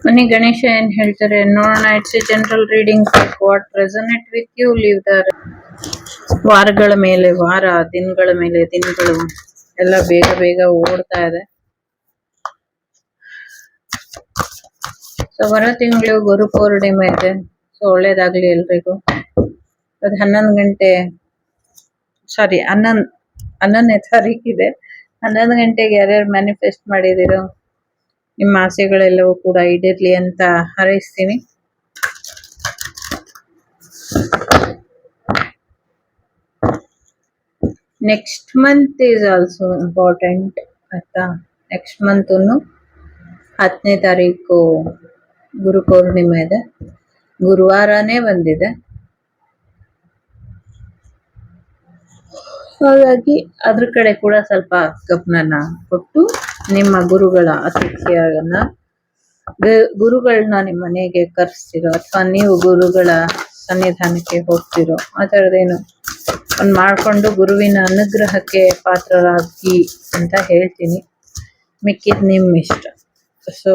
ಬನ್ನಿ ಗಣೇಶ ಏನ್ ಹೇಳ್ತಾರೆ ನೋಡೋಣ. It's a general reading. What resonate with you leave the. ವಾರಗಳ ಮೇಲೆ ವಾರ, ದಿನಗಳ ಮೇಲೆ ದಿನಗಳು ಎಲ್ಲ ಬೇಗ ಬೇಗ ಓಡ್ತಾ ಇದೆ. ಸೊ ಹೊರ ತಿಂಗಳು ಗುರು ಪೌರ್ಣಿಮೆ ಇದೆ. ಸೊ ಒಳ್ಳೇದಾಗ್ಲಿ ಎಲ್ರಿಗೂ. ಅದು 11 ಗಂಟೆ, ಸಾರಿ 11ನೇ ತಾರೀಕಿದೆ. 11 ಗಂಟೆಗೆ ಯಾರ್ಯಾರು ಮ್ಯಾನಿಫೆಸ್ಟ್ ಮಾಡಿದಿರೋ ನಿಮ್ಮ ಆಸೆಗಳೆಲ್ಲವೂ ಕೂಡ ಈಡೇರ್ಲಿ ಅಂತ ಹಾರೈಸ್ತೀನಿ. Next month is also important ಆಯ್ತಾ. ನೆಕ್ಸ್ಟ್ ಮಂತ್ 10ನೇ ತಾರೀಕು ಗುರು ಪೌರ್ಣಿಮೆ ಇದೆ. ಗುರುವಾರನೇ ಬಂದಿದೆ. ಹಾಗಾಗಿ ಅದ್ರ ಕಡೆ ಕೂಡ ಸ್ವಲ್ಪ ಗಮನ ಕೊಟ್ಟು ನಿಮ್ಮ ಗುರುಗಳ ಅತಿಥಿಯನ್ನ ಗುರುಗಳನ್ನ ನಿಮ್ಮ ಮನೆಗೆ ಕರೆಸ್ತಿರೋ ಅಥವಾ ನೀವು ಗುರುಗಳ ಸನ್ನಿಧಾನಕ್ಕೆ ಹೋಗ್ತಿರೋ ಆ ಥರದ್ದೇನು ಒಂದು ಮಾಡಿಕೊಂಡು ಗುರುವಿನ ಅನುಗ್ರಹಕ್ಕೆ ಪಾತ್ರರಾಗಿ ಅಂತ ಹೇಳ್ತೀನಿ. ಮಿಕ್ಕಿದ್ ನಿಮ್ಮ ಇಷ್ಟ. ಸೊ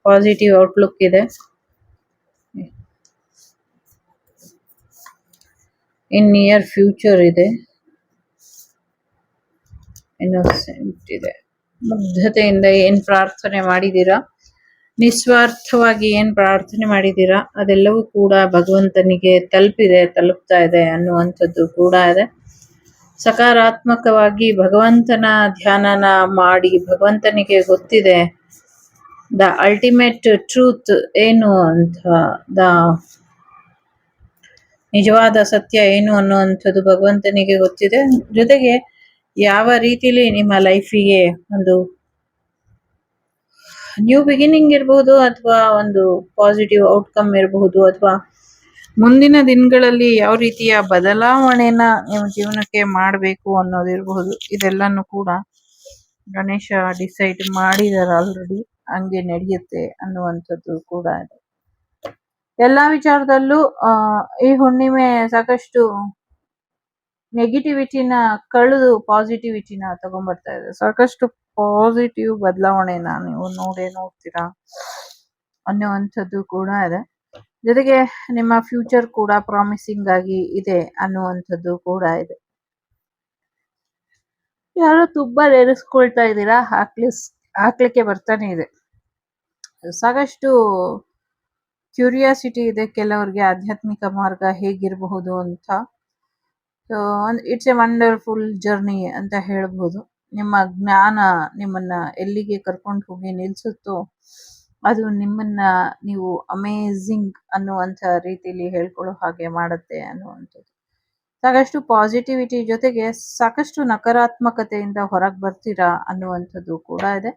ಪಾಸಿಟಿವ್ ಔಟ್ಲುಕ್ ಇದೆ. ಇನ್ ನಿಯರ್ ಫ್ಯೂಚರ್ ಇದೆ. ಇನ್ನೋಸೆಂಟ್ ಇದೆ. ಮುಗ್ಧತೆಯಿಂದ ಏನ್ ಪ್ರಾರ್ಥನೆ ಮಾಡಿದೀರಾ, ನಿಸ್ವಾರ್ಥವಾಗಿ ಏನ್ ಪ್ರಾರ್ಥನೆ ಮಾಡಿದೀರಾ ಅದೆಲ್ಲವೂ ಕೂಡ ಭಗವಂತನಿಗೆ ತಲುಪ್ತಾ ಇದೆ ಅನ್ನುವಂಥದ್ದು ಕೂಡ ಇದೆ. ಸಕಾರಾತ್ಮಕವಾಗಿ ಭಗವಂತನ ಧ್ಯಾನನ ಮಾಡಿ ಭಗವಂತನಿಗೆ ಗೊತ್ತಿದೆ ದ ಅಲ್ಟಿಮೇಟ್ ಟ್ರೂತ್ ಏನು ಅಂತ, ದ ನಿಜವಾದ ಸತ್ಯ ಏನು ಅನ್ನುವಂಥದ್ದು ಭಗವಂತನಿಗೆ ಗೊತ್ತಿದೆ. ಜೊತೆಗೆ ಯಾವ ರೀತಿಲಿ ನಿಮ್ಮ ಲೈಫಿಗೆ ಒಂದು ನ್ಯೂ ಬಿಗಿನಿಂಗ್ ಇರಬಹುದು ಅಥವಾ ಒಂದು ಪಾಸಿಟಿವ್ ಔಟ್ಕಮ್ ಇರಬಹುದು ಅಥವಾ ಮುಂದಿನ ದಿನಗಳಲ್ಲಿ ಯಾವ ರೀತಿಯ ಬದಲಾವಣೆನ ನಿಮ್ಮ ಜೀವನಕ್ಕೆ ಮಾಡಬೇಕು ಅನ್ನೋದಿರಬಹುದು. ಇದೆಲ್ಲನೂ ಕೂಡ ಗಣೇಶ ಡಿಸೈಡ್ ಮಾಡಿದಾರೆ ಆಲ್ರೆಡಿ, ಹಂಗೆ ನಡೆಯುತ್ತೆ ಅನ್ನುವಂಥದ್ದು ಕೂಡ ಇದೆ. ಎಲ್ಲಾ ವಿಚಾರದಲ್ಲೂ ಈ ಹುಣ್ಣಿಮೆ ಸಾಕಷ್ಟು ನೆಗೆಟಿವಿಟಿನ ಕಳೆದು ಪಾಸಿಟಿವಿಟಿನ ತಗೊಂಡ್ಬರ್ತಾ ಇದೆ. ಸಾಕಷ್ಟು ಪಾಸಿಟಿವ್ ಬದಲಾವಣೆನ ನೀವು ನೋಡ್ತೀರಾ ಅನ್ನುವಂಥದ್ದು ಕೂಡ ಇದೆ. ಜೊತೆಗೆ ನಿಮ್ಮ ಫ್ಯೂಚರ್ ಕೂಡ ಪ್ರಾಮಿಸಿಂಗ್ ಆಗಿ ಇದೆ ಅನ್ನುವಂಥದ್ದು ಕೂಡ ಇದೆ. ಯಾರೋ ತುಂಬಾ ನೆನೆಸ್ಕೊಳ್ತಾ ಇದ್ದೀರಾ, ಹಾಕ್ಲಿಕ್ಕೆ ಬರ್ತಾನೆ ಇದೆ. ಸಾಕಷ್ಟು ಕ್ಯೂರಿಯಾಸಿಟಿ ಇದೆ ಕೆಲವರಿಗೆ ಆಧ್ಯಾತ್ಮಿಕ ಮಾರ್ಗ ಹೇಗಿರಬಹುದು ಅಂತ. So it's A wonderful journey ಅಂತ ಹೇಳ್ಬೋದು. ನಿಮ್ಮ ಜ್ಞಾನ ನಿಮ್ಮನ್ನ ಎಲ್ಲಿಗೆ ಕರ್ಕೊಂಡು ಹೋಗಿ ನಿಲ್ಸುತ್ತೋ ಅದು ನಿಮ್ಮನ್ನ ನೀವು ಅಮೇಝಿಂಗ್ ಅನ್ನುವಂಥ ರೀತಿಯಲ್ಲಿ ಹೇಳ್ಕೊಳ್ಳೋ ಹಾಗೆ ಮಾಡುತ್ತೆ ಅನ್ನುವಂಥದ್ದು. ಸಾಕಷ್ಟು ಪಾಸಿಟಿವಿಟಿ ಜೊತೆಗೆ ಸಾಕಷ್ಟು ನಕಾರಾತ್ಮಕತೆಯಿಂದ ಹೊರಗೆ ಬರ್ತೀರಾ ಅನ್ನುವಂಥದ್ದು ಕೂಡ ಇದೆ.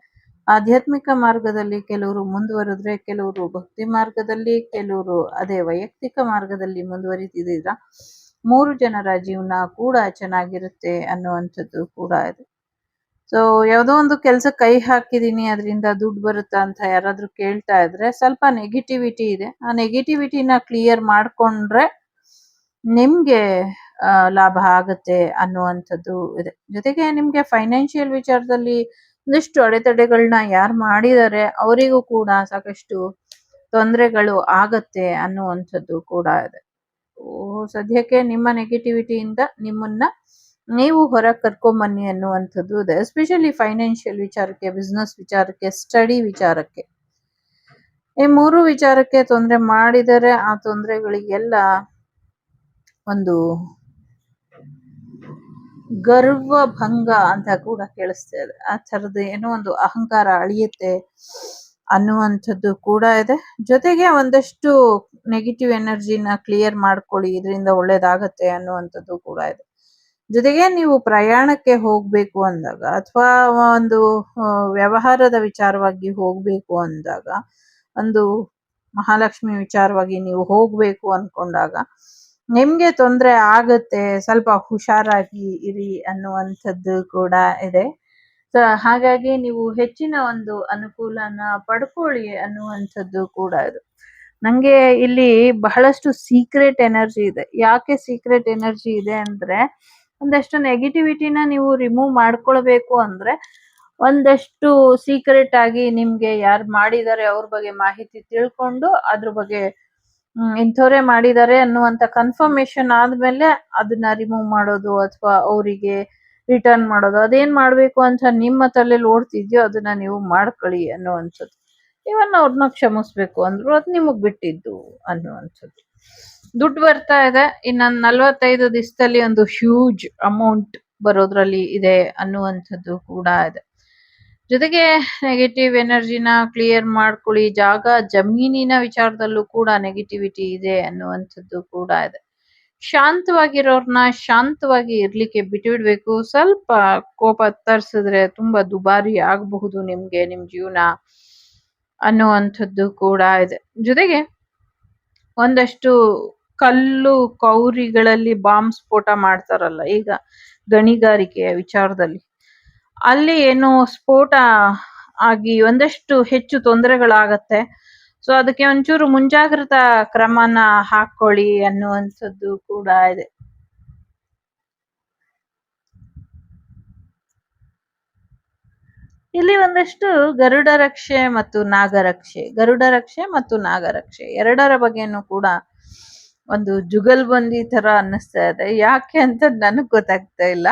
ಆಧ್ಯಾತ್ಮಿಕ ಮಾರ್ಗದಲ್ಲಿ ಕೆಲವರು ಮುಂದುವರೆದ್ರೆ, ಕೆಲವರು ಭಕ್ತಿ ಮಾರ್ಗದಲ್ಲಿ, ಕೆಲವರು ಅದೇ ವೈಯಕ್ತಿಕ ಮಾರ್ಗದಲ್ಲಿ ಮುಂದುವರಿತಿದ್ದೀರಾ. 3 ಜನರ ಜೀವನ ಕೂಡ ಚೆನ್ನಾಗಿರುತ್ತೆ ಅನ್ನುವಂಥದ್ದು ಕೂಡ ಇದೆ. ಸೊ ಯಾವುದೋ ಒಂದು ಕೆಲಸ ಕೈ ಹಾಕಿದೀನಿ ಅದರಿಂದ ದುಡ್ಡು ಬರುತ್ತಾ ಅಂತ ಯಾರಾದ್ರೂ ಕೇಳ್ತಾ ಇದ್ರೆ ಸ್ವಲ್ಪ ನೆಗೆಟಿವಿಟಿ ಇದೆ. ಆ ನೆಗೆಟಿವಿಟಿನ ಕ್ಲಿಯರ್ ಮಾಡ್ಕೊಂಡ್ರೆ ನಿಮ್ಗೆ ಲಾಭ ಆಗುತ್ತೆ ಅನ್ನುವಂಥದ್ದು ಇದೆ. ಜೊತೆಗೆ ನಿಮ್ಗೆ ಫೈನಾನ್ಷಿಯಲ್ ವಿಚಾರದಲ್ಲಿ ಒಂದಿಷ್ಟು ಅಡೆತಡೆಗಳನ್ನ ಯಾರು ಮಾಡಿದ್ದಾರೆ ಅವರಿಗೂ ಕೂಡ ಸಾಕಷ್ಟು ತೊಂದರೆಗಳು ಆಗತ್ತೆ ಅನ್ನುವಂಥದ್ದು ಕೂಡ ಇದೆ. ಸದ್ಯಕ್ಕೆ ನಿಮ್ಮ ನೆಗೆಟಿವಿಟಿಯಿಂದ ನಿಮ್ಮನ್ನ ನೀವು ಹೊರಗೆ ಕರ್ಕೊಂಬನ್ನಿ ಅನ್ನುವಂಥದ್ದು ಇದೆ. ಎಸ್ಪೆಷಲಿ ಫೈನಾನ್ಷಿಯಲ್ ವಿಚಾರಕ್ಕೆ, ಬಿಸ್ನೆಸ್ ವಿಚಾರಕ್ಕೆ, ಸ್ಟಡಿ ವಿಚಾರಕ್ಕೆ, ಈ 3 ವಿಚಾರಕ್ಕೆ ತೊಂದರೆ ಮಾಡಿದರೆ ಆ ತೊಂದರೆಗಳಿಗೆಲ್ಲ ಒಂದು ಗರ್ವಭಂಗ ಅಂತ ಕೂಡ ಕೇಳಿಸ್ತಾ ಇದೆ. ಆ ಥರದ್ದು ಏನೋ ಒಂದು ಅಹಂಕಾರ ಅಳಿಯುತ್ತೆ ಅನ್ನುವಂಥದ್ದು ಕೂಡ ಇದೆ. ಜೊತೆಗೆ ಒಂದಷ್ಟು ನೆಗೆಟಿವ್ ಎನರ್ಜಿನ ಕ್ಲಿಯರ್ ಮಾಡ್ಕೊಳ್ಳಿ, ಇದರಿಂದ ಒಳ್ಳೇದಾಗತ್ತೆ ಅನ್ನುವಂಥದ್ದು ಕೂಡ ಇದೆ. ಜೊತೆಗೆ ನೀವು ಪ್ರಯಾಣಕ್ಕೆ ಹೋಗ್ಬೇಕು ಅಂದಾಗ ಅಥವಾ ಒಂದು ವ್ಯವಹಾರದ ವಿಚಾರವಾಗಿ ಹೋಗ್ಬೇಕು ಅಂದಾಗ, ಒಂದು ಮಹಾಲಕ್ಷ್ಮಿ ವಿಚಾರವಾಗಿ ನೀವು ಹೋಗ್ಬೇಕು ಅನ್ಕೊಂಡಾಗ ನಿಮ್ಗೆ ತೊಂದರೆ ಆಗತ್ತೆ, ಸ್ವಲ್ಪ ಹುಷಾರಾಗಿ ಇರಿ ಅನ್ನುವಂಥದ್ದು ಕೂಡ ಇದೆ. ಸೊ ಹಾಗಾಗಿ ನೀವು ಹೆಚ್ಚಿನ ಒಂದು ಅನುಕೂಲನ ಪಡ್ಕೊಳ್ಳಿ ಅನ್ನುವಂಥದ್ದು ಕೂಡ ಇದೆ. ನಂಗೆ ಇಲ್ಲಿ ಬಹಳಷ್ಟು ಸೀಕ್ರೆಟ್ ಎನರ್ಜಿ ಇದೆ. ಯಾಕೆ ಸೀಕ್ರೆಟ್ ಎನರ್ಜಿ ಇದೆ ಅಂದ್ರೆ, ಒಂದಷ್ಟು ನೆಗೆಟಿವಿಟಿನ ನೀವು ರಿಮೂವ್ ಮಾಡ್ಕೊಳ್ಬೇಕು ಅಂದ್ರೆ ಒಂದಷ್ಟು ಸೀಕ್ರೆಟ್ ಆಗಿ ನಿಮ್ಗೆ ಯಾರು ಮಾಡಿದ್ದಾರೆ ಅವ್ರ ಬಗ್ಗೆ ಮಾಹಿತಿ ತಿಳ್ಕೊಂಡು ಅದ್ರ ಬಗ್ಗೆ ಇಂಥವ್ರೇ ಮಾಡಿದ್ದಾರೆ ಅನ್ನುವಂತ ಕನ್ಫರ್ಮೇಶನ್ ಆದ್ಮೇಲೆ ಅದನ್ನ ರಿಮೂವ್ ಮಾಡೋದು ಅಥವಾ ಅವರಿಗೆ ರಿಟರ್ನ್ ಮಾಡೋದು ಅದೇನ್ ಮಾಡ್ಬೇಕು ಅಂತ ನಿಮ್ಮ ತಲೆಯಲ್ಲಿ ಓಡ್ತಿದ್ಯೋ ಅದನ್ನ ನೀವು ಮಾಡ್ಕೊಳ್ಳಿ ಅನ್ನುವಂಥದ್ದು. ಇವನ್ ಅವ್ರನ್ನ ಕ್ಷಮಿಸ್ಬೇಕು ಅಂದ್ರು ಅದು ನಿಮಗ್ ಬಿಟ್ಟಿದ್ದು ಅನ್ನುವಂಥದ್ದು. ದುಡ್ಡು ಬರ್ತಾ ಇದೆ, ಇನ್ನೊಂದ್ 45 ದಿವಸದಲ್ಲಿ ಒಂದು ಹ್ಯೂಜ್ ಅಮೌಂಟ್ ಬರೋದ್ರಲ್ಲಿ ಇದೆ ಅನ್ನುವಂಥದ್ದು ಕೂಡ ಇದೆ. ಜೊತೆಗೆ ನೆಗೆಟಿವ್ ಎನರ್ಜಿನ ಕ್ಲಿಯರ್ ಮಾಡ್ಕೊಳ್ಳಿ. ಜಾಗ ಜಮೀನಿನ ವಿಚಾರದಲ್ಲೂ ಕೂಡ ನೆಗೆಟಿವಿಟಿ ಇದೆ ಅನ್ನುವಂಥದ್ದು ಕೂಡ ಇದೆ. ಶಾಂತವಾಗಿರೋರ್ನ ಶಾಂತವಾಗಿ ಇರ್ಲಿಕ್ಕೆ ಬಿಟ್ಬಿಡ್ಬೇಕು. ಸ್ವಲ್ಪ ಕೋಪ ತರ್ಸಿದ್ರೆ ತುಂಬಾ ದುಬಾರಿ ಆಗಬಹುದು ನಿಮ್ಗೆ ನಿಮ್ ಜೀವನ ಅನ್ನುವಂಥದ್ದು ಕೂಡ ಇದೆ. ಜೊತೆಗೆ ಒಂದಷ್ಟು ಕಲ್ಲು ಕೌರಿಗಳಲ್ಲಿ ಬಾಂಬ್ ಸ್ಫೋಟ ಮಾಡ್ತಾರಲ್ಲ ಈಗ ಗಣಿಗಾರಿಕೆಯ ವಿಚಾರದಲ್ಲಿ, ಅಲ್ಲಿ ಏನೋ ಸ್ಫೋಟ ಆಗಿ ಒಂದಷ್ಟು ಹೆಚ್ಚು ತೊಂದರೆಗಳಾಗತ್ತೆ. ಸೊ ಅದಕ್ಕೆ ಒಂಚೂರು ಮುಂಜಾಗ್ರತಾ ಕ್ರಮನ ಹಾಕೊಳ್ಳಿ ಅನ್ನುವಂಥದ್ದು ಕೂಡ ಇದೆ. ಇಲ್ಲಿ ಒಂದಷ್ಟು ಗರುಡ ರಕ್ಷೆ ಮತ್ತು ನಾಗರಕ್ಷೆ, ಗರುಡ ರಕ್ಷೆ ಮತ್ತು ನಾಗರಕ್ಷೆ ಎರಡರ ಬಗ್ಗೆನೂ ಕೂಡ ಒಂದು ಜುಗಲ್ಬಂದಿ ತರ ಅನ್ನಿಸ್ತಾ ಇದೆ. ಯಾಕೆ ಅಂತ ನನಗ್ ಗೊತ್ತಾಗ್ತಾ ಇಲ್ಲ.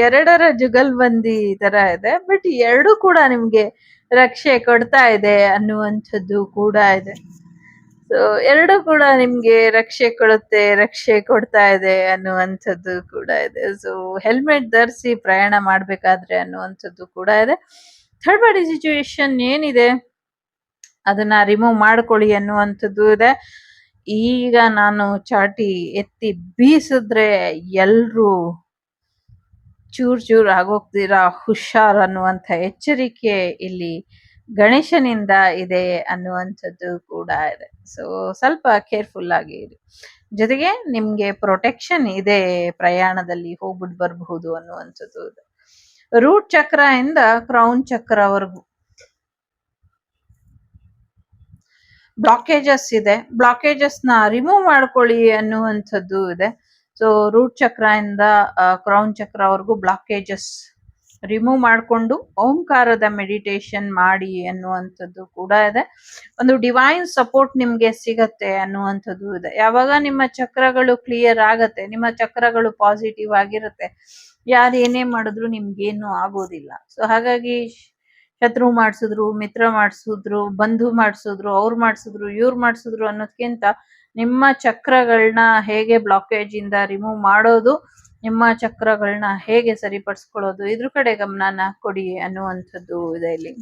ಎರಡರ ಜುಗಲ್ಬಂದಿ ತರ ಇದೆ, ಬಟ್ ಎರಡು ಕೂಡ ನಿಮ್ಗೆ ರಕ್ಷೆ ಕೊಡ್ತಾ ಇದೆ ಅನ್ನುವಂಥದ್ದು ಕೂಡ ಇದೆ. ಸೊ ಎರಡು ಕೂಡ ನಿಮ್ಗೆ ರಕ್ಷೆ ಕೊಡುತ್ತೆ, ರಕ್ಷೆ ಕೊಡ್ತಾ ಇದೆ ಅನ್ನುವಂಥದ್ದು ಕೂಡ ಇದೆ. ಸೊ ಹೆಲ್ಮೆಟ್ ಧರಿಸಿ ಪ್ರಯಾಣ ಮಾಡ್ಬೇಕಾದ್ರೆ ಅನ್ನುವಂಥದ್ದು ಕೂಡ ಇದೆ. ಥರ್ಡ್ ಪಾರ್ಟಿ ಸಿಚುವೇಶನ್ ಏನಿದೆ ಅದನ್ನ ರಿಮೂವ್ ಮಾಡ್ಕೊಳ್ಳಿ ಅನ್ನುವಂಥದ್ದು ಇದೆ. ಈಗ ನಾನು ಚಾಟಿ ಎತ್ತಿ ಬೀಸಿದ್ರೆ ಎಲ್ರೂ ಚೂರ್ ಚೂರ್ ಆಗೋಗ್ತೀರಾ, ಹುಷಾರ್ ಅನ್ನುವಂಥ ಎಚ್ಚರಿಕೆ ಇಲ್ಲಿ ಗಣೇಶನಿಂದ ಇದೆ ಅನ್ನುವಂಥದ್ದು ಕೂಡ ಇದೆ. ಸೊ ಸ್ವಲ್ಪ ಕೇರ್ಫುಲ್ ಆಗಿ ಇರಿ. ಜೊತೆಗೆ ನಿಮ್ಗೆ ಪ್ರೊಟೆಕ್ಷನ್ ಇದೆ, ಪ್ರಯಾಣದಲ್ಲಿ ಹೋಗ್ಬಿಟ್ಟು ಬರಬಹುದು ಅನ್ನುವಂಥದ್ದು ಇದೆ. ರೂಟ್ ಚಕ್ರ ಇಂದ ಕ್ರೌನ್ ಚಕ್ರವರೆಗೂ ಬ್ಲಾಕೇಜಸ್ ಇದೆ, ಬ್ಲಾಕೇಜಸ್ ನ ರಿಮೂವ್ ಮಾಡ್ಕೊಳ್ಳಿ ಅನ್ನುವಂಥದ್ದು ಇದೆ. ಸೊ ರೂಟ್ ಚಕ್ರ ಇಂದ ಕ್ರೌನ್ ಚಕ್ರವರೆಗೂ ಬ್ಲಾಕೇಜಸ್ ರಿಮೂವ್ ಮಾಡಿಕೊಂಡು ಓಂಕಾರದ ಮೆಡಿಟೇಷನ್ ಮಾಡಿ ಅನ್ನುವಂಥದ್ದು ಕೂಡ ಇದೆ. ಒಂದು ಡಿವೈನ್ ಸಪೋರ್ಟ್ ನಿಮ್ಗೆ ಸಿಗತ್ತೆ ಅನ್ನುವಂಥದ್ದು ಇದೆ. ಯಾವಾಗ ನಿಮ್ಮ ಚಕ್ರಗಳು ಕ್ಲಿಯರ್ ಆಗತ್ತೆ, ನಿಮ್ಮ ಚಕ್ರಗಳು ಪಾಸಿಟಿವ್ ಆಗಿರುತ್ತೆ, ಯಾರು ಏನೇ ಮಾಡಿದ್ರು ನಿಮ್ಗೇನು ಆಗೋದಿಲ್ಲ. ಸೊ ಹಾಗಾಗಿ ಶತ್ರು ಮಾಡ್ಸಿದ್ರು, ಮಿತ್ರ ಮಾಡ್ಸಿದ್ರು, ಬಂಧು ಮಾಡ್ಸಿದ್ರು, ಅವ್ರು ಮಾಡ್ಸಿದ್ರು, ಇವ್ರು ಮಾಡ್ಸಿದ್ರು ಅನ್ನೋದ್ಕಿಂತ ನಿಮ್ಮ ಚಕ್ರಗಳನ್ನ ಹೇಗೆ ಬ್ಲಾಕೇಜ್ ಇಂದ ರಿಮೂವ್ ಮಾಡೋದು, ನಿಮ್ಮ ಚಕ್ರಗಳನ್ನ ಹೇಗೆ ಸರಿಪಡಿಸ್ಕೊಳ್ಳೋದು, ಇದ್ರ ಕಡೆ ಗಮನನ ಕೊಡಿ ಅನ್ನುವಂಥದ್ದು ಇದೆ ಇಲ್ಲಿ.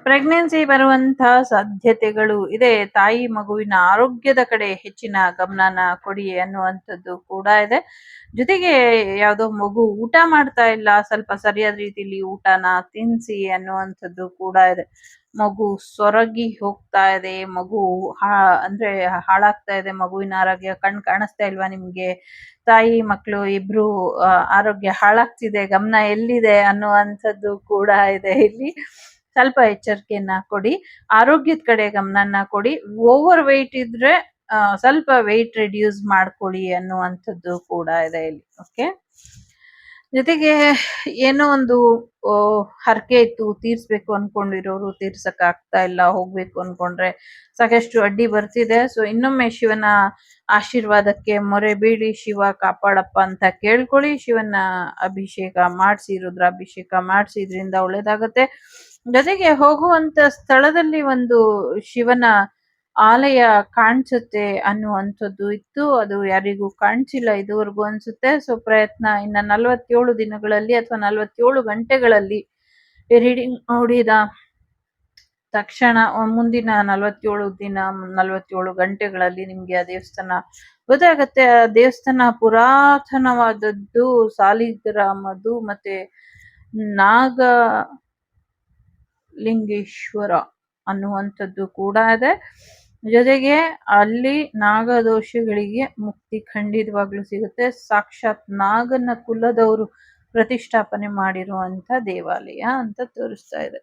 ಪ್ರೆಗ್ನೆನ್ಸಿ ಬರುವಂತ ಸಾಧ್ಯತೆಗಳು ಇದೆ. ತಾಯಿ ಮಗುವಿನ ಆರೋಗ್ಯದ ಕಡೆ ಹೆಚ್ಚಿನ ಗಮನನ ಕೊಡಿ ಅನ್ನುವಂಥದ್ದು ಕೂಡ ಇದೆ. ಜೊತೆಗೆ ಯಾವ್ದೋ ಮಗು ಊಟ ಮಾಡ್ತಾ ಇಲ್ಲ, ಸ್ವಲ್ಪ ಸರಿಯಾದ ರೀತಿಲಿ ಊಟನ ತಿನ್ಸಿ ಅನ್ನುವಂಥದ್ದು ಕೂಡ ಇದೆ. ಮಗು ಸೊರಗಿ ಹೋಗ್ತಾ ಇದೆ, ಮಗು ಅಂದ್ರೆ ಹಾಳಾಗ್ತಾ ಇದೆ, ಮಗುವಿನ ಆರೋಗ್ಯ ಕಾಣಿಸ್ತಾ ಇಲ್ವಾ ನಿಮ್ಗೆ? ತಾಯಿ ಮಕ್ಕಳು ಇಬ್ರು ಆರೋಗ್ಯ ಹಾಳಾಗ್ತಿದೆ, ಗಮನ ಎಲ್ಲಿದೆ ಅನ್ನುವಂಥದ್ದು ಕೂಡ ಇದೆ ಇಲ್ಲಿ. ಸ್ವಲ್ಪ ಎಚ್ಚರಿಕೆಯನ್ನ ಕೊಡಿ, ಆರೋಗ್ಯದ ಕಡೆ ಗಮನನ ಕೊಡಿ. ಓವರ್ ವೆಯ್ಟ್ ಇದ್ರೆ ಸ್ವಲ್ಪ ವೆಯ್ಟ್ ರಿಡ್ಯೂಸ್ ಮಾಡ್ಕೊಳ್ಳಿ ಅನ್ನುವಂಥದ್ದು ಕೂಡ ಇದೆ ಇಲ್ಲಿ. ಓಕೆ, ಜೊತೆಗೆ ಏನೋ ಒಂದು ಹರಕೆ ಇತ್ತು, ತೀರ್ಸ್ಬೇಕು ಅನ್ಕೊಂಡಿರೋರು ತೀರ್ಸಕ್ ಆಗ್ತಾ ಇಲ್ಲ, ಹೋಗ್ಬೇಕು ಅನ್ಕೊಂಡ್ರೆ ಸಾಕಷ್ಟು ಅಡ್ಡಿ ಬರ್ತಿದೆ. ಸೊ ಇನ್ನೊಮ್ಮೆ ಶಿವನ ಆಶೀರ್ವಾದಕ್ಕೆ ಮೊರೆ ಬೀಳಿ, ಶಿವ ಕಾಪಾಡಪ್ಪ ಅಂತ ಕೇಳ್ಕೊಳ್ಳಿ. ಶಿವನ ಅಭಿಷೇಕ ಮಾಡಿಸಿ, ರುದ್ರಾಭಿಷೇಕ ಮಾಡಿಸಿ, ಇದರಿಂದ ಒಳ್ಳೇದಾಗತ್ತೆ. ಜೊತೆಗೆ ಹೋಗುವಂತ ಸ್ಥಳದಲ್ಲಿ ಒಂದು ಶಿವನ ಆಲಯ ಕಾಣಿಸುತ್ತೆ ಅನ್ನುವಂಥದ್ದು ಇತ್ತು, ಅದು ಯಾರಿಗೂ ಕಾಣಿಸಿಲ್ಲ ಇದುವರೆಗೂ ಅನ್ಸುತ್ತೆ. ಸೊ ಪ್ರಯತ್ನ ಇನ್ನ 47 ದಿನಗಳಲ್ಲಿ ಅಥವಾ 47 ಗಂಟೆಗಳಲ್ಲಿ ರೀಡಿಂಗ್ ನೋಡಿದ ತಕ್ಷಣ ಮುಂದಿನ 47 ದಿನ 47 ಗಂಟೆಗಳಲ್ಲಿ ನಿಮ್ಗೆ ಆ ದೇವಸ್ಥಾನ ಗೊತ್ತಾಗತ್ತೆ. ಆ ದೇವಸ್ಥಾನ ಪುರಾತನವಾದದ್ದು, ಸಾಲಿಗ್ರಾಮದ್ದು ಮತ್ತೆ ನಾಗಲಿಂಗೇಶ್ವರ ಅನ್ನುವಂಥದ್ದು ಕೂಡ ಇದೆ. ಜೊತೆಗೆ ಅಲ್ಲಿ ನಾಗದೋಷಗಳಿಗೆ ಮುಕ್ತಿ ಖಂಡಿತವಾಗ್ಲೂ ಸಿಗುತ್ತೆ. ಸಾಕ್ಷಾತ್ ನಾಗನ ಕುಲದವರು ಪ್ರತಿಷ್ಠಾಪನೆ ಮಾಡಿರುವಂತ ದೇವಾಲಯ ಅಂತ ತೋರಿಸ್ತಾ ಇದೆ.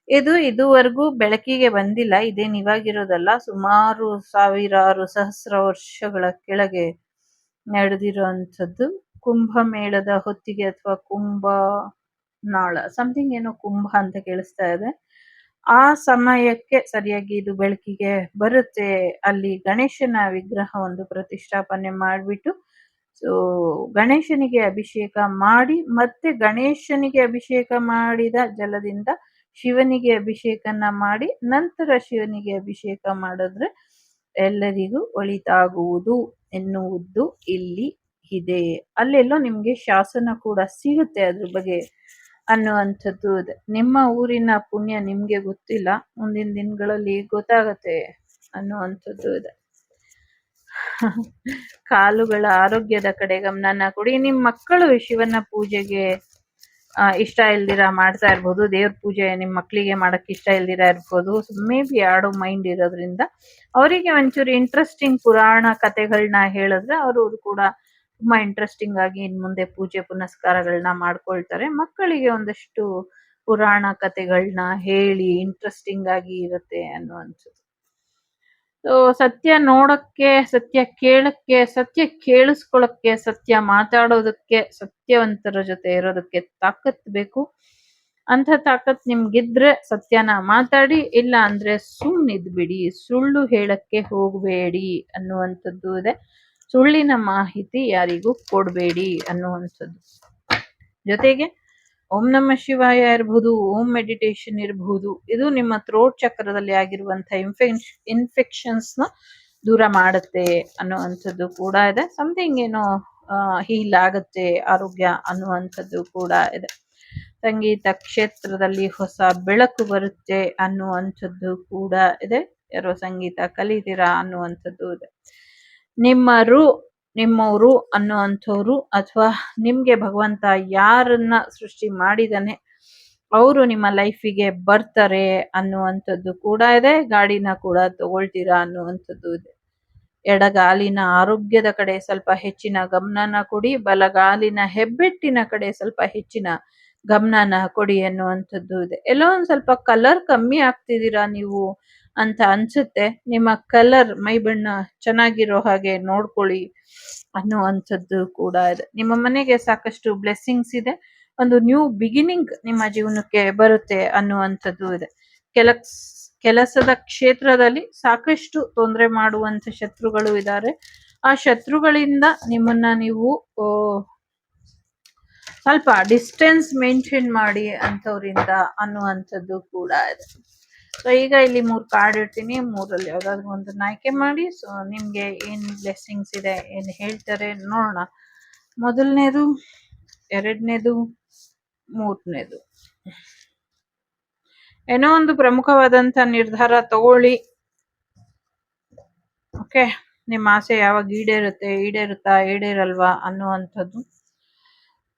ಇದು ಇದುವರೆಗೂ ಬೆಳಕಿಗೆ ಬಂದಿಲ್ಲ, ಇದೇನು ಇವಾಗಿರೋದಲ್ಲ, ಸುಮಾರು ಸಾವಿರಾರು ಸಹಸ್ರ ವರ್ಷಗಳ ಕೆಳಗೆ ನಡೆದಿರುವಂಥದ್ದು. ಕುಂಭಮೇಳದ ಹೊತ್ತಿಗೆ ಅಥವಾ ನಾಳ ಸಮಥಿಂಗ್ ಏನೋ ಕುಂಭ ಅಂತ ಕೇಳಿಸ್ತಾ ಇದೆ. ಆ ಸಮಯಕ್ಕೆ ಸರಿಯಾಗಿ ಇದು ಬೆಳಕಿಗೆ ಬರುತ್ತೆ. ಅಲ್ಲಿ ಗಣೇಶನ ವಿಗ್ರಹ ಒಂದು ಪ್ರತಿಷ್ಠಾಪನೆ ಮಾಡ್ಬಿಟ್ಟು ಸೊ ಗಣೇಶನಿಗೆ ಅಭಿಷೇಕ ಮಾಡಿ ಮತ್ತೆ ಗಣೇಶನಿಗೆ ಅಭಿಷೇಕ ಮಾಡಿದ ಜಲದಿಂದ ಶಿವನಿಗೆ ಅಭಿಷೇಕನ ಮಾಡಿ ನಂತರ ಶಿವನಿಗೆ ಅಭಿಷೇಕ ಮಾಡಿದ್ರೆ ಎಲ್ಲರಿಗೂ ಒಳಿತಾಗುವುದು ಎನ್ನುವುದು ಇಲ್ಲಿ ಇದೆ. ಅಲ್ಲೆಲ್ಲೋ ನಿಮ್ಗೆ ಶಾಸನ ಕೂಡ ಸಿಗುತ್ತೆ ಅದ್ರ ಬಗ್ಗೆ ಅನ್ನುವಂಥದ್ದು ಇದೆ. ನಿಮ್ಮ ಊರಿನ ಪುಣ್ಯ ನಿಮ್ಗೆ ಗೊತ್ತಿಲ್ಲ, ಮುಂದಿನ ದಿನಗಳಲ್ಲಿ ಗೊತ್ತಾಗತ್ತೆ ಅನ್ನುವಂಥದ್ದು ಇದೆ. ಕಾಲುಗಳ ಆರೋಗ್ಯದ ಕಡೆ ಗಮನನ ಕೊಡಿ. ನಿಮ್ ಮಕ್ಕಳು ಶಿವನ ಪೂಜೆಗೆ ಇಷ್ಟ ಇಲ್ದಿರ ಮಾಡ್ತಾ ಇರ್ಬೋದು. ದೇವ್ರ ಪೂಜೆ ನಿಮ್ ಮಕ್ಳಿಗೆ ಮಾಡಕ್ ಇಷ್ಟ ಇಲ್ದಿರ ಇರ್ಬೋದು. ಮೇ ಬಿ ಆಡೋ ಮೈಂಡ್ ಇರೋದ್ರಿಂದ ಅವರಿಗೆ ಒಂಚೂರು ಇಂಟ್ರೆಸ್ಟಿಂಗ್ ಪುರಾಣ ಕಥೆಗಳನ್ನ ಹೇಳಿದ್ರೆ ಅವರು ಕೂಡ ತುಂಬಾ ಇಂಟ್ರೆಸ್ಟಿಂಗ್ ಆಗಿ ಇನ್ ಮುಂದೆ ಪೂಜೆ ಪುನಸ್ಕಾರಗಳನ್ನ ಮಾಡ್ಕೊಳ್ತಾರೆ. ಮಕ್ಕಳಿಗೆ ಒಂದಷ್ಟು ಪುರಾಣ ಕಥೆಗಳನ್ನ ಹೇಳಿ ಇಂಟ್ರೆಸ್ಟಿಂಗ್ ಆಗಿ ಇರುತ್ತೆ ಅನ್ನುವಂಥದ್ದು. ಸೊ ಸತ್ಯ ನೋಡಕ್ಕೆ, ಸತ್ಯ ಕೇಳಕ್ಕೆ, ಸತ್ಯ ಕೇಳಿಸ್ಕೊಳಕ್ಕೆ, ಸತ್ಯ ಮಾತಾಡೋದಕ್ಕೆ, ಸತ್ಯವಂತರ ಜೊತೆ ಇರೋದಕ್ಕೆ ತಾಕತ್ ಬೇಕು. ಅಂಥ ತಾಕತ್ ನಿಮ್ಗಿದ್ರೆ ಸತ್ಯನ ಮಾತಾಡಿ, ಇಲ್ಲ ಅಂದ್ರೆ ಸುಮ್ಮನಿದ್ಬಿಡಿ, ಸುಳ್ಳು ಹೇಳಕ್ಕೆ ಹೋಗಬೇಡಿ ಅನ್ನುವಂಥದ್ದು ಇದೆ. ಸುಳ್ಳಿನ ಮಾಹಿತಿ ಯಾರಿಗೂ ಕೊಡಬೇಡಿ ಅನ್ನುವಂಥದ್ದು. ಜೊತೆಗೆ ಓಂ ನಮ ಶಿವಾಯ ಇರಬಹುದು, ಓಂ ಮೆಡಿಟೇಷನ್ ಇರಬಹುದು, ಇದು ನಿಮ್ಮ ಥ್ರೋಟ್ ಚಕ್ರದಲ್ಲಿ ಆಗಿರುವಂತಹ ಇನ್ಫೆಕ್ಷನ್ಸ್ ನ ದೂರ ಮಾಡುತ್ತೆ ಅನ್ನುವಂಥದ್ದು ಕೂಡ ಇದೆ. ಸಮಥಿಂಗ್ ಏನೋ ಹೀಲ್ ಆಗುತ್ತೆ ಆರೋಗ್ಯ ಅನ್ನುವಂಥದ್ದು ಕೂಡ ಇದೆ. ಸಂಗೀತ ಕ್ಷೇತ್ರದಲ್ಲಿ ಹೊಸ ಬೆಳಕು ಬರುತ್ತೆ ಅನ್ನುವಂಥದ್ದು ಕೂಡ ಇದೆ. ಯಾರೋ ಸಂಗೀತ ಕಲಿತೀರಾ ಅನ್ನುವಂಥದ್ದು ಇದೆ. ನಿಮ್ಮವರು ಅನ್ನುವಂಥವ್ರು ಅಥವಾ ನಿಮ್ಗೆ ಭಗವಂತ ಯಾರನ್ನ ಸೃಷ್ಟಿ ಮಾಡಿದಾನೆ ಅವರು ನಿಮ್ಮ ಲೈಫಿಗೆ ಬರ್ತಾರೆ ಅನ್ನುವಂಥದ್ದು ಕೂಡ ಇದೆ. ಗಾಡಿನ ಕೂಡ ತಗೊಳ್ತೀರಾ ಅನ್ನುವಂಥದ್ದು ಇದೆ. ಎಡಗಾಲಿನ ಆರೋಗ್ಯದ ಕಡೆ ಸ್ವಲ್ಪ ಹೆಚ್ಚಿನ ಗಮನನ ಕೊಡಿ, ಬಲಗಾಲಿನ ಹೆಬ್ಬೆಟ್ಟಿನ ಕಡೆ ಸ್ವಲ್ಪ ಹೆಚ್ಚಿನ ಗಮನನ ಕೊಡಿ ಅನ್ನುವಂಥದ್ದು ಇದೆ. ಎಲ್ಲೋ ಒಂದ್ ಸ್ವಲ್ಪ ಕಲರ್ ಕಮ್ಮಿ ಆಗ್ತಿದ್ದೀರಾ ನೀವು ಅಂತ ಅನ್ಸುತ್ತೆ. ನಿಮ್ಮ ಕಲರ್ ಮೈ ಬಣ್ಣ ಚೆನ್ನಾಗಿರೋ ಹಾಗೆ ನೋಡ್ಕೊಳ್ಳಿ ಅನ್ನುವಂಥದ್ದು ಕೂಡ ಇದೆ. ನಿಮ್ಮ ಮನೆಗೆ ಸಾಕಷ್ಟು ಬ್ಲೆಸ್ಸಿಂಗ್ಸ್ ಇದೆ. ಒಂದು ನ್ಯೂ ಬಿಗಿನಿಂಗ್ ನಿಮ್ಮ ಜೀವನಕ್ಕೆ ಬರುತ್ತೆ ಅನ್ನುವಂಥದ್ದು ಇದೆ. ಕೆಲಸದ ಕ್ಷೇತ್ರದಲ್ಲಿ ಸಾಕಷ್ಟು ತೊಂದರೆ ಮಾಡುವಂತ ಶತ್ರುಗಳು ಇದ್ದಾರೆ. ಆ ಶತ್ರುಗಳಿಂದ ನಿಮ್ಮನ್ನ ನೀವು ಸ್ವಲ್ಪ ಡಿಸ್ಟೆನ್ಸ್ ಮೇಂಟೈನ್ ಮಾಡಿ ಅಂತವ್ರಿಂದ ಅನ್ನುವಂಥದ್ದು ಕೂಡ ಇದೆ. ಸೊ ಈಗ ಇಲ್ಲಿ 3 ಕಾರ್ಡ್ ಇಡ್ತೀನಿ, 3ರಲ್ಲಿ ಯಾವ್ದಾದ್ರು ಒಂದನ್ನ ಆಯ್ಕೆ ಮಾಡಿ. ಸೊ ನಿಮ್ಗೆ ಏನ್ ಬ್ಲೆಸ್ಸಿಂಗ್ಸ್ ಇದೆ, ಏನ್ ಹೇಳ್ತಾರೆ ನೋಡೋಣ. ಮೊದಲನೇದು, ಎರಡನೇದು, ಮೂರನೇದು. ಏನೋ ಒಂದು ಪ್ರಮುಖವಾದಂತ ನಿರ್ಧಾರ ತಗೊಳ್ಳಿ. ಓಕೆ, ನಿಮ್ಮ ಆಸೆ ಯಾವಾಗ ಈಡೇರುತ್ತಾ ಈಡೇರಲ್ವಾ ಅನ್ನುವಂಥದ್ದು.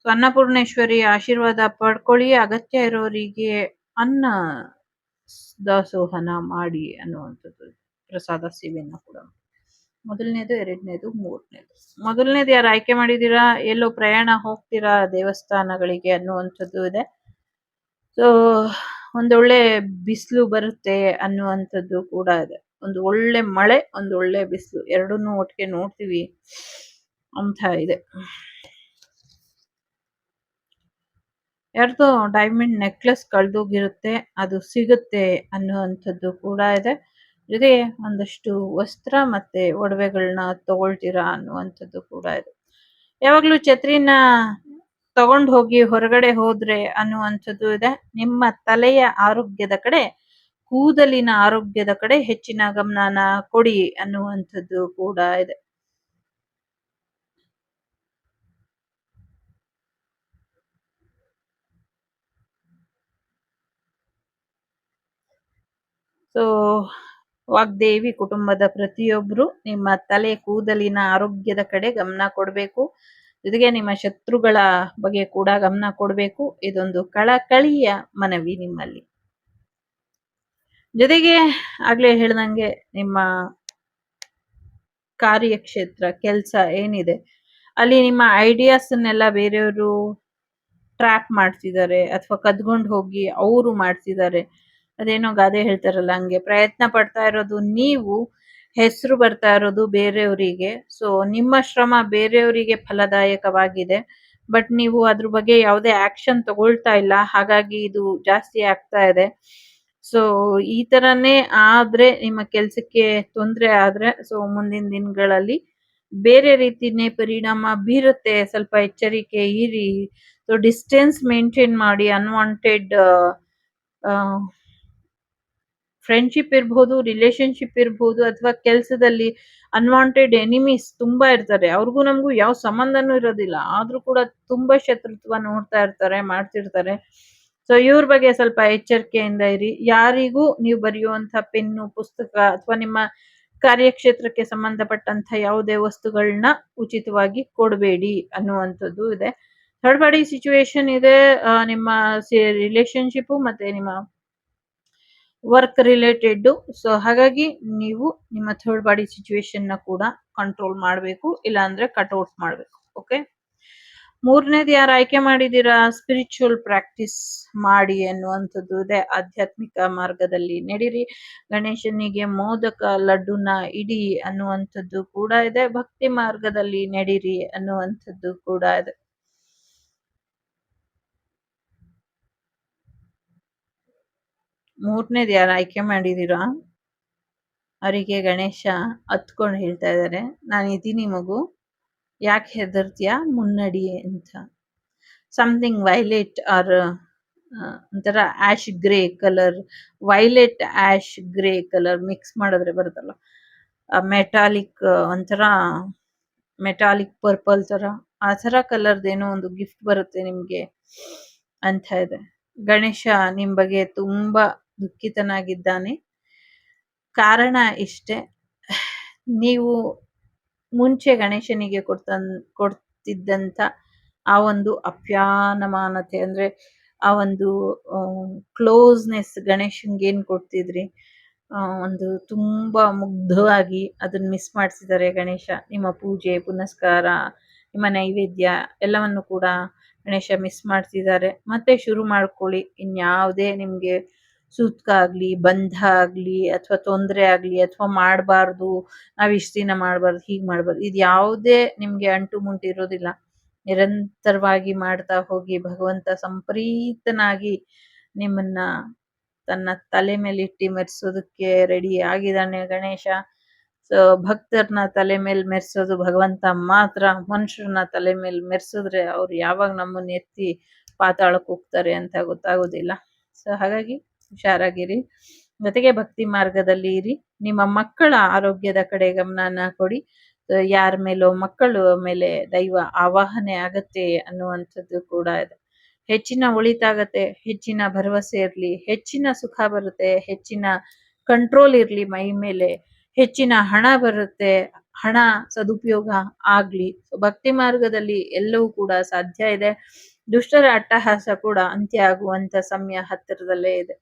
ಸೊ ಅನ್ನಪೂರ್ಣೇಶ್ವರಿ ಆಶೀರ್ವಾದ ಪಡ್ಕೊಳ್ಳಿ. ಅಗತ್ಯ ಇರೋರಿಗೆ ಅನ್ನ ದಾಸೋಹನ ಮಾಡಿ ಅನ್ನುವಂಥದ್ದು. ಪ್ರಸಾದ ಸೇವೆಯನ್ನ ಕೂಡ. ಮೊದಲನೇದು, ಎರಡನೇದು, ಮೂರನೇದು. ಮೊದಲನೇದು ಯಾರು ಆಯ್ಕೆ ಮಾಡಿದೀರಾ, ಎಲ್ಲೋ ಪ್ರಯಾಣ ಹೋಗ್ತೀರಾ ದೇವಸ್ಥಾನಗಳಿಗೆ ಅನ್ನುವಂಥದ್ದು ಇದೆ. ಸೊ ಒಂದೊಳ್ಳೆ ಬಿಸಿಲು ಬರುತ್ತೆ ಅನ್ನುವಂಥದ್ದು ಕೂಡ ಇದೆ. ಒಂದು ಒಳ್ಳೆ ಮಳೆ, ಒಂದು ಒಳ್ಳೆ ಬಿಸಿಲು, ಎರಡನ್ನೂ ಒಟ್ಟಿಗೆ ನೋಡ್ತೀವಿ ಅಂತ ಇದೆ. ಯಾರ್ದೋ ಡೈಮಂಡ್ ನೆಕ್ಲೆಸ್ ಕಳ್ದೋಗಿರುತ್ತೆ, ಅದು ಸಿಗುತ್ತೆ ಅನ್ನುವಂಥದ್ದು ಕೂಡ ಇದೆ. ಜೊತೆಗೆ ಒಂದಷ್ಟು ವಸ್ತ್ರ ಮತ್ತೆ ಒಡವೆಗಳನ್ನ ತಗೊಳ್ತೀರಾ ಅನ್ನುವಂಥದ್ದು ಕೂಡ ಇದೆ. ಯಾವಾಗ್ಲೂ ಛತ್ರಿನ ತಗೊಂಡು ಹೋಗಿ ಹೊರಗಡೆ ಹೋದ್ರೆ ಅನ್ನುವಂಥದ್ದು ಇದೆ. ನಿಮ್ಮ ತಲೆಯ ಆರೋಗ್ಯದ ಕಡೆ, ಕೂದಲಿನ ಆರೋಗ್ಯದ ಕಡೆ ಹೆಚ್ಚಿನ ಗಮನನ ಕೊಡಿ ಅನ್ನುವಂಥದ್ದು ಕೂಡ ಇದೆ. ಸೊ ವಾಗ್ದೇವಿ ಕುಟುಂಬದ ಪ್ರತಿಯೊಬ್ರು ನಿಮ್ಮ ತಲೆ ಕೂದಲಿನ ಆರೋಗ್ಯದ ಕಡೆ ಗಮನ ಕೊಡಬೇಕು. ಜೊತೆಗೆ ನಿಮ್ಮ ಶತ್ರುಗಳ ಬಗ್ಗೆ ಕೂಡ ಗಮನ ಕೊಡಬೇಕು. ಇದೊಂದು ಕಳಕಳಿಯ ಮನವಿ ನಿಮ್ಮಲ್ಲಿ. ಜೊತೆಗೆ ಆಗ್ಲೇ ಹೇಳ್ದಂಗೆ ನಿಮ್ಮ ಕಾರ್ಯಕ್ಷೇತ್ರ, ಕೆಲಸ ಏನಿದೆ ಅಲ್ಲಿ ನಿಮ್ಮ ಐಡಿಯಾಸನ್ನೆಲ್ಲ ಬೇರೆಯವರು ಟ್ರ್ಯಾಪ್ ಮಾಡ್ತಿದ್ದಾರೆ ಅಥವಾ ಕದ್ಕೊಂಡು ಹೋಗಿ ಅವರು ಮಾಡ್ತಿದ್ದಾರೆ. ಅದೇನೋ ಗಾದೆ ಹೇಳ್ತಾರಲ್ಲ, ಹಂಗೆ ಪ್ರಯತ್ನ ಪಡ್ತಾ ಇರೋದು ನೀವು, ಹೆಸರು ಬರ್ತಾ ಇರೋದು ಬೇರೆಯವರಿಗೆ. ಸೊ ನಿಮ್ಮ ಶ್ರಮ ಬೇರೆಯವರಿಗೆ ಫಲದಾಯಕವಾಗಿದೆ. ಬಟ್ ನೀವು ಅದ್ರ ಬಗ್ಗೆ ಯಾವುದೇ ಆಕ್ಷನ್ ತಗೊಳ್ತಾ ಇಲ್ಲ, ಹಾಗಾಗಿ ಇದು ಜಾಸ್ತಿ ಆಗ್ತಾ ಇದೆ. ಸೊ ಈ ತರನೇ ಆದ್ರೆ ನಿಮ್ಮ ಕೆಲ್ಸಕ್ಕೆ ತೊಂದ್ರೆ ಆದ್ರೆ ಸೊ ಮುಂದಿನ ದಿನಗಳಲ್ಲಿ ಬೇರೆ ರೀತಿನೇ ಪರಿಣಾಮ ಬೀರುತ್ತೆ. ಸ್ವಲ್ಪ ಎಚ್ಚರಿಕೆ ಇರಿ. ಸೊ ಡಿಸ್ಟೆನ್ಸ್ ಮೇಂಟೈನ್ ಮಾಡಿ. ಅನ್ವಾಂಟೆಡ್ ಫ್ರೆಂಡ್ಶಿಪ್ ಇರ್ಬೋದು, ರಿಲೇಶನ್ಶಿಪ್ ಇರ್ಬೋದು, ಅಥವಾ ಕೆಲಸದಲ್ಲಿ ಅನ್ವಾಂಟೆಡ್ ಎನಿಮೀಸ್ ತುಂಬಾ ಇರ್ತಾರೆ. ಅವ್ರಿಗೂ ನಮಗೂ ಯಾವ ಸಂಬಂಧನೂ ಇರೋದಿಲ್ಲ, ಆದ್ರೂ ಕೂಡ ತುಂಬಾ ಶತ್ರುತ್ವ ನೋಡ್ತಾ ಇರ್ತಾರೆ, ಮಾಡ್ತಿರ್ತಾರೆ. ಸೊ ಇವ್ರ ಬಗ್ಗೆ ಸ್ವಲ್ಪ ಎಚ್ಚರಿಕೆಯಿಂದ ಇರಿ. ಯಾರಿಗೂ ನೀವು ಬರೆಯುವಂತ ಪೆನ್ನು, ಪುಸ್ತಕ ಅಥವಾ ನಿಮ್ಮ ಕಾರ್ಯಕ್ಷೇತ್ರಕ್ಕೆ ಸಂಬಂಧಪಟ್ಟಂತ ಯಾವುದೇ ವಸ್ತುಗಳನ್ನ ಉಚಿತವಾಗಿ ಕೊಡಬೇಡಿ ಅನ್ನುವಂಥದ್ದು ಇದೆ. ಥರ್ಡ್ ಪಾರ್ಟಿ ಸಿಚುವೇಶನ್ ಇದೆ ನಿಮ್ಮ ರಿಲೇಶನ್ಶಿಪ್ ಮತ್ತೆ ನಿಮ್ಮ ವರ್ಕ್ ರಿಲೇಟೆಡ್. ಸೊ ಹಾಗಾಗಿ ನೀವು ನಿಮ್ಮ ಥರ್ಡ್ ಪಾರ್ಟಿ ಸಿಚುವೇಶನ್ ನ ಕೂಡ ಕಂಟ್ರೋಲ್ ಮಾಡಬೇಕು, ಇಲ್ಲ ಅಂದ್ರೆ ಕಟ್ಔಟ್ ಮಾಡಬೇಕು. ಓಕೆ. ಮೂರನೇದು ಯಾರು ಆಯ್ಕೆ ಮಾಡಿದೀರಾ, ಸ್ಪಿರಿಚುವಲ್ ಪ್ರಾಕ್ಟೀಸ್ ಮಾಡಿ ಅನ್ನುವಂಥದ್ದು ಇದೆ. ಆಧ್ಯಾತ್ಮಿಕ ಮಾರ್ಗದಲ್ಲಿ ನಡೀರಿ, ಗಣೇಶನಿಗೆ ಮೋದಕ ಲಡ್ಡುನ ಇಡಿ ಅನ್ನುವಂಥದ್ದು ಕೂಡ ಇದೆ. ಭಕ್ತಿ ಮಾರ್ಗದಲ್ಲಿ ನಡೀರಿ ಅನ್ನುವಂಥದ್ದು ಕೂಡ ಇದೆ. ಮೂರನೇದು ಯಾರು ಆಯ್ಕೆ ಮಾಡಿದೀರಾ ಅವರಿಗೆ ಗಣೇಶ ಹತ್ಕೊಂಡು ಹೇಳ್ತಾ ಇದ್ದಾರೆ, ನಾನು ಇದೀನಿ ಮಗು, ಯಾಕೆ ಹೆದರ್ತೀಯಾ, ಮುನ್ನಡಿ ಅಂತ. ಸಮಥಿಂಗ್ ವೈಲೆಟ್ ಆರ್ ಒಂಥರ ash grey colour, violet ash grey colour mix ಮಾಡಿದ್ರೆ ಬರುತ್ತಲ್ಲ, ಮೆಟಾಲಿಕ್ ಒಂಥರ ಮೆಟಾಲಿಕ್ ಪರ್ಪಲ್ ತರ, ಆ ತರ ಕಲರ್ದೇನೋ ಒಂದು ಗಿಫ್ಟ್ ಬರುತ್ತೆ ನಿಮ್ಗೆ ಅಂತ ಇದೆ. ಗಣೇಶ ನಿಮ್ ಬಗ್ಗೆ ತುಂಬಾ ದುಃಖಿತನಾಗಿದ್ದಾನೆ. ಕಾರಣ ಇಷ್ಟೇ, ನೀವು ಮುಂಚೆ ಗಣೇಶನಿಗೆ ಕೊಡ್ತಿದ್ದಂತ ಆ ಒಂದು ಅಪ್ಯಾನಮಾನತೆ, ಅಂದ್ರೆ ಆ ಒಂದು ಕ್ಲೋಸ್ನೆಸ್, ಗಣೇಶನ್ಗೆ ಏನ್ ಕೊಡ್ತಿದ್ರಿ, ಒಂದು ತುಂಬಾ ಮುಗ್ಧವಾಗಿ ಅದನ್ನ ಮಿಸ್ ಮಾಡ್ಸಿದ್ದಾರೆ ಗಣೇಶ. ನಿಮ್ಮ ಪೂಜೆ ಪುನಸ್ಕಾರ, ನಿಮ್ಮ ನೈವೇದ್ಯ ಎಲ್ಲವನ್ನು ಕೂಡ ಗಣೇಶ ಮಿಸ್ ಮಾಡ್ತಿದ್ದಾರೆ. ಮತ್ತೆ ಶುರು ಮಾಡ್ಕೊಳ್ಳಿ. ಇನ್ಯಾವುದೇ ನಿಮ್ಗೆ ಸೂತ್ಕ ಆಗ್ಲಿ, ಬಂಧ ಆಗ್ಲಿ, ಅಥವಾ ತೊಂದರೆ ಆಗ್ಲಿ, ಅಥವಾ ಮಾಡಬಾರ್ದು, ನಾವ್ ಇಷ್ಟ ದಿನ ಮಾಡಬಾರ್ದು, ಹೀಗ್ ಮಾಡಬಾರ್ದು, ಇದು ಯಾವುದೇ ನಿಮ್ಗೆ ಅಂಟು ಮುಂಟು ಇರೋದಿಲ್ಲ. ನಿರಂತರವಾಗಿ ಮಾಡ್ತಾ ಹೋಗಿ. ಭಗವಂತ ಸಂಪ್ರೀತನಾಗಿ ನಿಮ್ಮನ್ನ ತನ್ನ ತಲೆ ಮೇಲೆ ಇಟ್ಟಿ ಮೆರೆಸೋದಕ್ಕೆ ರೆಡಿ ಆಗಿದ್ದಾನೆ ಗಣೇಶ. ಸೊ ಭಕ್ತರನ್ನ ತಲೆ ಮೇಲೆ ಮೆರೆಸೋದು ಭಗವಂತ ಮಾತ್ರ. ಮನುಷ್ಯರನ್ನ ತಲೆ ಮೇಲೆ ಮೆರೆಸಿದ್ರೆ ಅವ್ರು ಯಾವಾಗ ನಮ್ಮನ್ನ ಎತ್ತಿ ಪಾತಾಳಕ್ಕೆ ಹೋಗ್ತಾರೆ ಅಂತ ಗೊತ್ತಾಗೋದಿಲ್ಲ. ಸೊ ಹಾಗಾಗಿ ಹುಷಾರಾಗಿರಿ, ಜೊತೆಗೆ ಭಕ್ತಿ ಮಾರ್ಗದಲ್ಲಿ ಇರಿ. ನಿಮ್ಮ ಮಕ್ಕಳ ಆರೋಗ್ಯದ ಕಡೆ ಗಮನನ ಕೊಡಿ. ಯಾರ ಮೇಲೋ ಮಕ್ಕಳ ಮೇಲೆ ದೈವ ಆವಾಹನೆ ಆಗತ್ತೆ ಅನ್ನುವಂಥದ್ದು ಕೂಡ ಇದೆ. ಹೆಚ್ಚಿನ ಒಳಿತಾಗತ್ತೆ, ಹೆಚ್ಚಿನ ಭರವಸೆ ಇರ್ಲಿ, ಹೆಚ್ಚಿನ ಸುಖ ಬರುತ್ತೆ, ಹೆಚ್ಚಿನ ಕಂಟ್ರೋಲ್ ಇರ್ಲಿ ಮೈ ಮೇಲೆ, ಹೆಚ್ಚಿನ ಹಣ ಬರುತ್ತೆ, ಹಣ ಸದುಪಯೋಗ ಆಗ್ಲಿ. ಭಕ್ತಿ ಮಾರ್ಗದಲ್ಲಿ ಎಲ್ಲವೂ ಕೂಡ ಸಾಧ್ಯ ಇದೆ. ದುಷ್ಟರ ಅಟ್ಟಹಾಸ ಕೂಡ ಅಂತ್ಯ ಆಗುವಂತ ಸಮಯ ಹತ್ತಿರದಲ್ಲೇ ಇದೆ.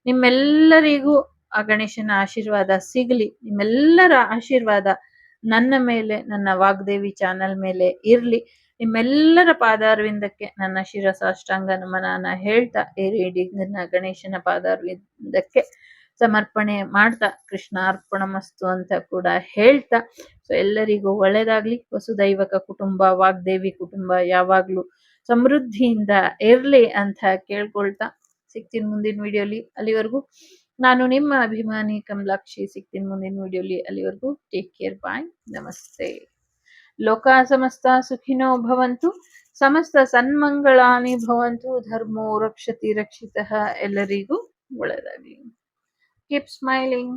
ನಿಮ್ಮೆಲ್ಲರಿಗೂ ಆ ಗಣೇಶನ ಆಶೀರ್ವಾದ ಸಿಗಲಿ. ನಿಮ್ಮೆಲ್ಲರ ಆಶೀರ್ವಾದ ನನ್ನ ಮೇಲೆ, ನನ್ನ ವಾಗ್ದೇವಿ ಚಾನಲ್ ಮೇಲೆ ಇರ್ಲಿ. ನಿಮ್ಮೆಲ್ಲರ ಪಾದಾರವಿಂದಕ್ಕೆ ನನ್ನ ಶಿರಸಾಷ್ಟಾಂಗ ನಮನನ ಹೇಳ್ತಾ, ಈ ರೀಡಿಂಗ್ ಗಣೇಶನ ಪಾದಾರವಿಂದಕ್ಕೆ ಸಮರ್ಪಣೆ ಮಾಡ್ತಾ, ಕೃಷ್ಣ ಅರ್ಪಣಮಸ್ತು ಅಂತ ಕೂಡ ಹೇಳ್ತಾ, ಸೊ ಎಲ್ಲರಿಗೂ ಒಳ್ಳೇದಾಗ್ಲಿ. ವಸುದೈವಕ ಕುಟುಂಬ, ವಾಗ್ದೇವಿ ಕುಟುಂಬ ಯಾವಾಗ್ಲೂ ಸಮೃದ್ಧಿಯಿಂದ ಇರ್ಲಿ ಅಂತ ಕೇಳ್ಕೊಳ್ತಾ ಸಿಗ್ತೀನಿ ಮುಂದಿನ ವಿಡಿಯೋಲಿ. ಅಲ್ಲಿವರೆಗೂ ನಾನು ನಿಮ್ಮ ಅಭಿಮಾನಿ ಕಮಲಾಕ್ಷಿ. ಸಿಗ್ತೀನಿ ಮುಂದಿನ ವಿಡಿಯೋಲಿ. ಅಲ್ಲಿವರೆಗೂ ಟೇಕ್ ಕೇರ್, ಬಾಯ್, ನಮಸ್ತೆ. ಲೋಕ ಸಮಸ್ತ ಸುಖಿನೋ ಭವಂತು, ಸಮಸ್ತ ಸನ್ಮಂಗಳಾನಿ ಭವಂತು, ಧರ್ಮೋ ರಕ್ಷತಿ ರಕ್ಷಿತಃ. ಎಲ್ಲರಿಗೂ ಒಳ್ಳೆಯದಾಗಲಿ. Keep smiling.